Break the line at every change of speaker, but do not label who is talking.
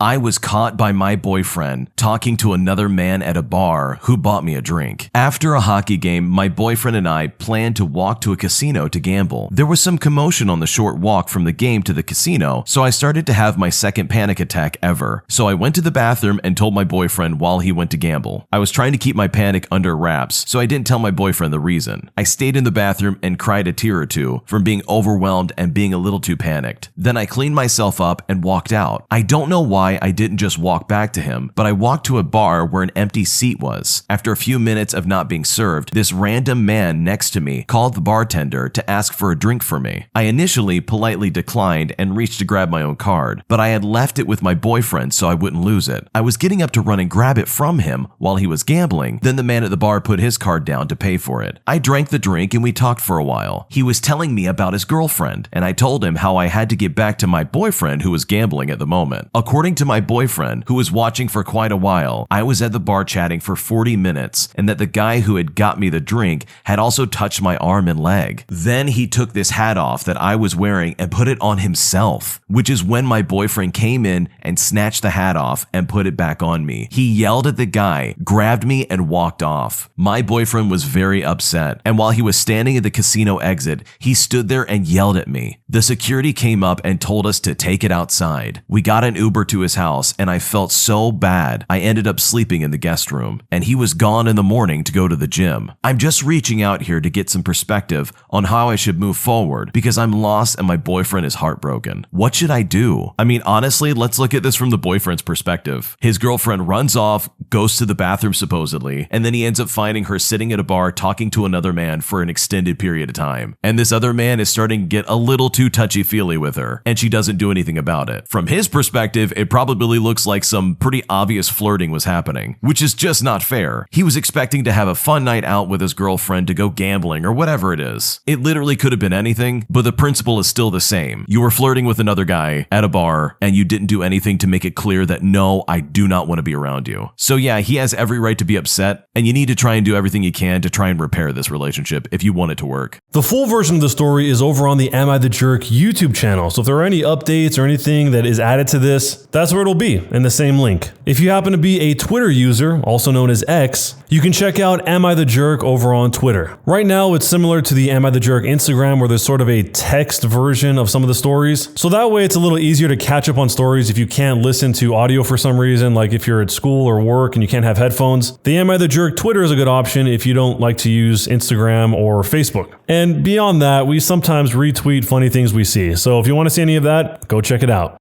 I was caught by my boyfriend talking to another man at a bar who bought me a drink. After a hockey game, my boyfriend and I planned to walk to a casino to gamble. There was some commotion on the short walk from the game to the casino, so I started to have my second panic attack ever. So I went to the bathroom and told my boyfriend while he went to gamble. I was trying to keep my panic under wraps, so I didn't tell my boyfriend the reason. I stayed in the bathroom and cried a tear or two from being overwhelmed and being a little too panicked. Then I cleaned myself up and walked out. I don't know why I didn't just walk back to him, but I walked to a bar where an empty seat was. After a few minutes of not being served, this random man next to me called the bartender to ask for a drink for me. I initially politely declined and reached to grab my own card, but I had left it with my boyfriend so I wouldn't lose it. I was getting up to run and grab it from him while he was gambling. Then the man at the bar put his card down to pay for it. I drank the drink and we talked for a while. He was telling me about his girlfriend, and I told him how I had to get back to my boyfriend who was gambling at the moment. According to my boyfriend, who was watching for quite a while, I was at the bar chatting for 40 minutes, and that the guy who had got me the drink had also touched my arm and leg. Then he took this hat off that I was wearing and put it on himself, which is when my boyfriend came in and snatched the hat off and put it back on me. He yelled at the guy, grabbed me, and walked off. My boyfriend was very upset, and while he was standing at the casino exit, he stood there and yelled at me. The security came up and told us to take it outside. We got an Uber to his house, and I felt so bad I ended up sleeping in the guest room, and he was gone in the morning to go to the gym. I'm just reaching out here to get some perspective on how I should move forward because I'm lost and my boyfriend is heartbroken. What should I do? I mean, honestly, let's look at this from the boyfriend's perspective. His girlfriend runs off, goes to the bathroom supposedly, and then he ends up finding her sitting at a bar talking to another man for an extended period of time. And this other man is starting to get a little too touchy-feely with her, and she doesn't do anything about it. From his perspective, it probably looks like some pretty obvious flirting was happening, which is just not fair. He was expecting to have a fun night out with his girlfriend to go gambling or whatever it is. It literally could have been anything, but the principle is still the same. You were flirting with another guy at a bar, and you didn't do anything to make it clear that no, I do not want to be around you. So yeah, he has every right to be upset, and you need to try and do everything you can to try and repair this relationship if you want it to work.
The full version of the story is over on the Am I the Jerk YouTube channel, so if there are any updates or anything that is added to this, that's where it'll be, in the same link. If you happen to be a Twitter user, also known as X, you can check out Am I the Jerk over on Twitter. Right now, it's similar to the Am I the Jerk Instagram, where there's sort of a text version of some of the stories. So that way it's a little easier to catch up on stories if you can't listen to audio for some reason, like if you're at school or work and you can't have headphones. The Am I the Jerk Twitter is a good option if you don't like to use Instagram or Facebook. And beyond that, we sometimes retweet funny things we see. So if you want to see any of that, go check it out.